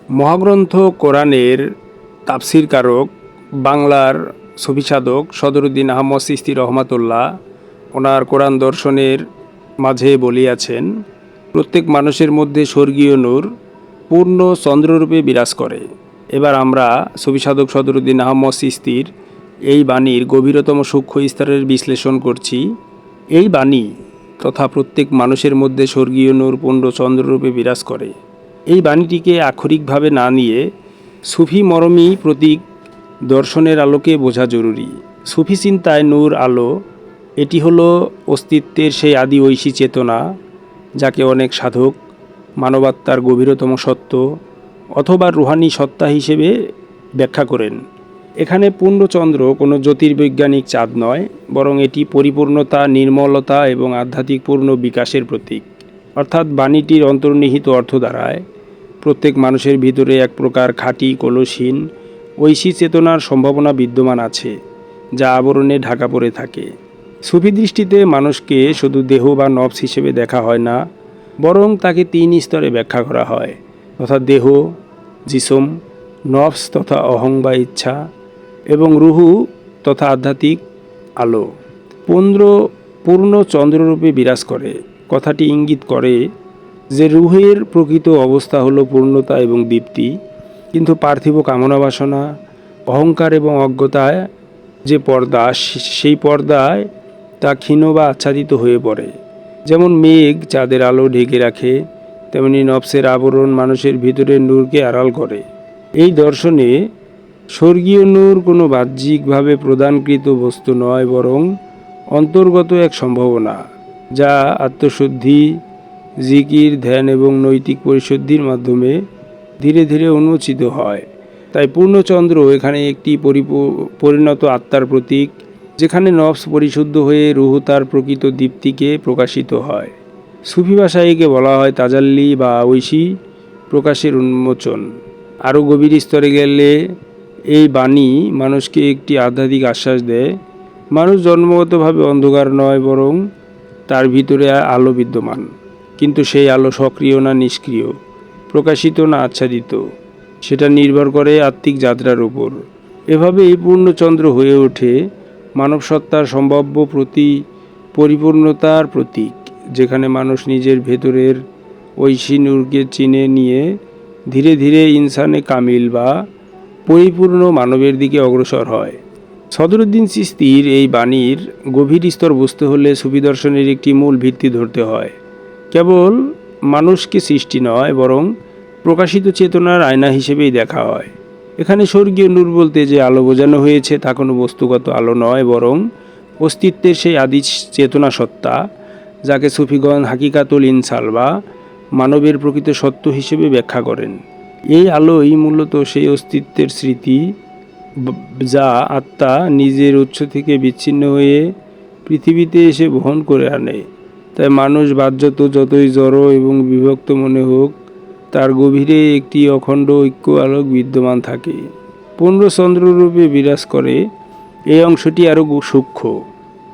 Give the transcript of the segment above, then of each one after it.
মহাগ্রন্থ কোরআনের তাফসিরকারক বাংলার সুফিসাধক সদরুদ্দীন আহমদ চিশতি রহমাতুল্লাহ ওনার কোরআন দর্শনের মাঝে বলিয়াছেন, প্রত্যেক মানুষের মধ্যে স্বর্গীয় নূর পূর্ণ চন্দ্ররূপে বিরাজ করে। এবার আমরা সুফিসাধক সদরুদ্দীন আহমদ চিশতির এই বাণীর গভীরতম সূক্ষ্ম স্তরের বিশ্লেষণ করছি। এই বাণী তথা প্রত্যেক মানুষের মধ্যে স্বর্গীয় নূর পূর্ণ চন্দ্ররূপে বিরাজ করে, এই বাণীটিকে আক্ষরিকভাবে না নিয়ে সুফি মরমী প্রতীক দর্শনের আলোকে বোঝা জরুরি। সুফি চিন্তায় নূর আলো, এটি হলো অস্তিত্বের সেই আদি ঐশী চেতনা, যাকে অনেক সাধক মানবাত্মার গভীরতম সত্য অথবা রুহানি সত্তা হিসেবে ব্যাখ্যা করেন। এখানে পূর্ণচন্দ্র কোনো জ্যোতির্বৈজ্ঞানিক চাঁদ নয়, বরং এটি পরিপূর্ণতা, নির্মলতা এবং আধ্যাত্মিক পূর্ণ বিকাশের প্রতীক। অর্থাৎ বাণীটির অন্তর্নিহিত অর্থ দ্বারায় প্রত্যেক মানুষের ভিতরে এক প্রকার খাঁটি কলসহীন ঐশী চেতনার সম্ভাবনা বিদ্যমান আছে, যা আবরণে ঢাকা পড়ে থাকে। সুফি দৃষ্টিতে মানুষকে শুধু দেহ বা নফস হিসেবে দেখা হয় না, বরং তাকে 3 স্তরে ব্যাখ্যা করা হয়, তথা দেহ, জিসম, নফস তথা অহং বা ইচ্ছা এবং রুহু তথা আধ্যাত্মিক আলো। পূর্ণ চন্দ্ররূপে বিরাজ করে কথাটি ইঙ্গিত করে যে রুহের প্রকৃত অবস্থা হলো পূর্ণতা এবং দীপ্তি, কিন্তু পার্থিব কামনা বাসনা, অহংকার এবং অজ্ঞতায় যে পর্দা, সেই পর্দায় তা ক্ষীণ বা আচ্ছাদিত হয়ে পড়ে। যেমন মেঘ চাঁদের আলো ঢেকে রাখে, তেমনি নফসের আবরণ মানুষের ভিতরের নূরকে আড়াল করে। এই দর্শনে স্বর্গীয় নূর কোনো বাহ্যিকভাবে প্রদানকৃত বস্তু নয়, বরং অন্তর্গত এক সম্ভাবনা, যা আত্মশুদ্ধি, জিকির, ধ্যান এবং নৈতিক পরিশুদ্ধির মাধ্যমে ধীরে ধীরে উন্মোচিত হয়। তাই পূর্ণচন্দ্র এখানে একটি পরিণত আত্মার প্রতীক, যেখানে নফস পরিশুদ্ধ হয়ে রুহু তার প্রকৃত দীপ্তিকে প্রকাশিত হয়। সুফি ভাষায় একে বলা হয় তাজাল্লি বা ঐশী প্রকাশের উন্মোচন। আরও গভীর স্তরে গেলে এই বাণী মানুষকে একটি আধ্যাত্মিক আশ্বাস দেয়। মানুষ জন্মগতভাবে অন্ধকার নয়, বরং তার ভিতরে আলো বিদ্যমান, কিন্তু সেই আলো সক্রিয় না নিষ্ক্রিয়, প্রকাশিত না আচ্ছাদিত, সেটা নির্ভর করে আত্মিক যাত্রার উপর। এভাবে এই পূর্ণচন্দ্র হয়ে ওঠে মানব সত্তার সম্ভাব্য পরিপূর্ণতার প্রতীক, যেখানে মানুষ নিজের ভেতরের ঐশী নূরকে চিনে নিয়ে ধীরে ধীরে ইনসানে কামিল বা পরিপূর্ণ মানবের দিকে অগ্রসর হয়। সদরুদ্দীন চিশতির এই বাণীর গভীর স্তর বুঝতে হলে সুফি দর্শনের একটি মূল ভিত্তি ধরতে হয়। কেবল মানুষকে সৃষ্টি নয়, বরং প্রকাশিত চেতনার আয়না হিসেবেই দেখা হয়। এখানে স্বর্গীয় নূর বলতে যে আলো বোঝানো হয়েছে তা কোনো বস্তুগত আলো নয়, বরং অস্তিত্বের সেই আদি চেতনা সত্তা, যাকে সুফিগণ হাকিকাতুল ইনসাল বা মানবের প্রকৃত সত্য হিসেবে ব্যাখ্যা করেন। এই আলোই মূলত সেই অস্তিত্বের স্মৃতি, যা আত্মা নিজের উৎস থেকে বিচ্ছিন্ন হয়ে পৃথিবীতে এসে বহন করে আনে। তাই মানুষ বাহ্যত যতই জড় এবং বিভক্ত মনে হোক, তার গভীরে একটি অখণ্ড ঐক্য আলোক বিদ্যমান থাকে। পূর্ণচন্দ্ররূপে বিরাজ করে এই অংশটি আরও সূক্ষ্ম।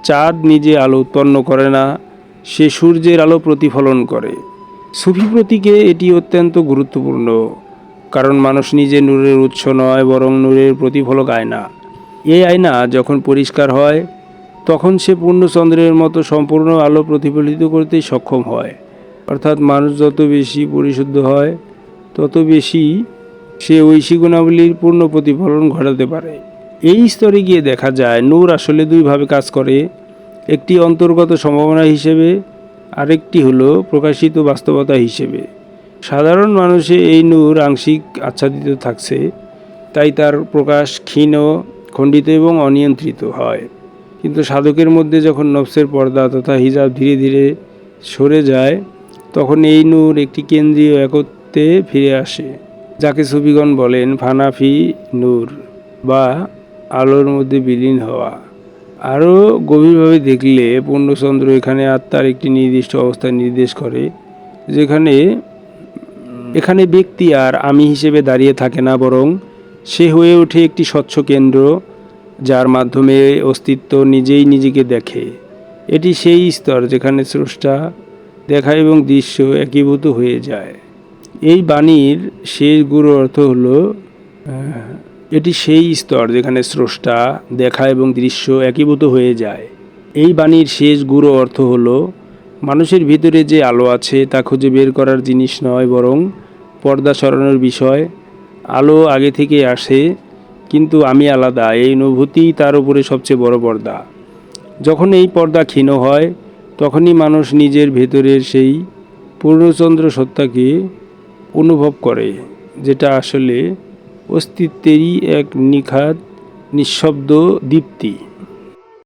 চাঁদ নিজে আলো উৎপন্ন করে না, সে সূর্যের আলো প্রতিফলন করে। সুফি প্রতীকে এটি অত্যন্ত গুরুত্বপূর্ণ, কারণ মানুষ নিজে নূরের উৎস নয়, বরং নূরের প্রতিফলক আয়না। এই আয়না যখন পরিষ্কার হয়, তখন সে পূর্ণচন্দ্রের মতো সম্পূর্ণ আলো প্রতিফলিত করতে সক্ষম হয়। অর্থাৎ মানুষ যত বেশি পরিশুদ্ধ হয়, তত বেশি সে ঐশী গুণাবলীর পূর্ণ প্রতিফলন ঘটাতে পারে। এই স্তরে গিয়ে দেখা যায় নূর আসলে 2 ভাবে কাজ করে, একটি অন্তর্গত সম্ভাবনা হিসেবে, আরেকটি হলো প্রকাশিত বাস্তবতা হিসেবে। সাধারণ মানুষে এই নূর আংশিক আচ্ছাদিত থাকছে, তাই তার প্রকাশ ক্ষীণ, খণ্ডিত এবং অনিয়ন্ত্রিত হয়। কিন্তু সাধকের মধ্যে যখন নফসের পর্দা তথা হিজাব ধীরে ধীরে সরে যায়, তখন এই নূর একটি কেন্দ্রীয় একত্বে ফিরে আসে, যাকে সুফিগণ বলেন ফানাফি নূর বা আলোর মধ্যে বিলীন হওয়া। আরও গভীরভাবে দেখলে পূর্ণচন্দ্র এখানে আত্মার একটি নির্দিষ্ট অবস্থা নির্দেশ করে, এখানে ব্যক্তি আর আমি হিসেবে দাঁড়িয়ে থাকে না, বরং সে হয়ে ওঠে একটি স্বচ্ছ কেন্দ্র, যার মাধ্যমে অস্তিত্ব নিজেই নিজেকে দেখে। এটি সেই স্তর যেখানে স্রষ্টা, দেখা এবং দৃশ্য একীভূত হয়ে যায়। এই বাণীর শেষ গুরু অর্থ হলো এটি সেই স্তর যেখানে স্রষ্টা, দেখা এবং দৃশ্য একীভূত হয়ে যায়। এই বাণীর শেষ গুরু অর্থ হলো মানুষের ভিতরে যে আলো আছে তা খুঁজে বের করার জিনিস নয়, বরং পর্দা সরানোর বিষয়। আলো আগে থেকে আসে, কিন্তু আমি আলাদা, এই অনুভূতিই তার উপরে সবচেয়ে বড় পর্দা। যখন এই পর্দা ক্ষীণ হয়, তখনই মানুষ নিজের ভেতরের সেই পূর্ণচন্দ্র সত্তাকে অনুভব করে, যেটা আসলে অস্তিত্বেরই এক নিখাদ নিঃশব্দ দীপ্তি।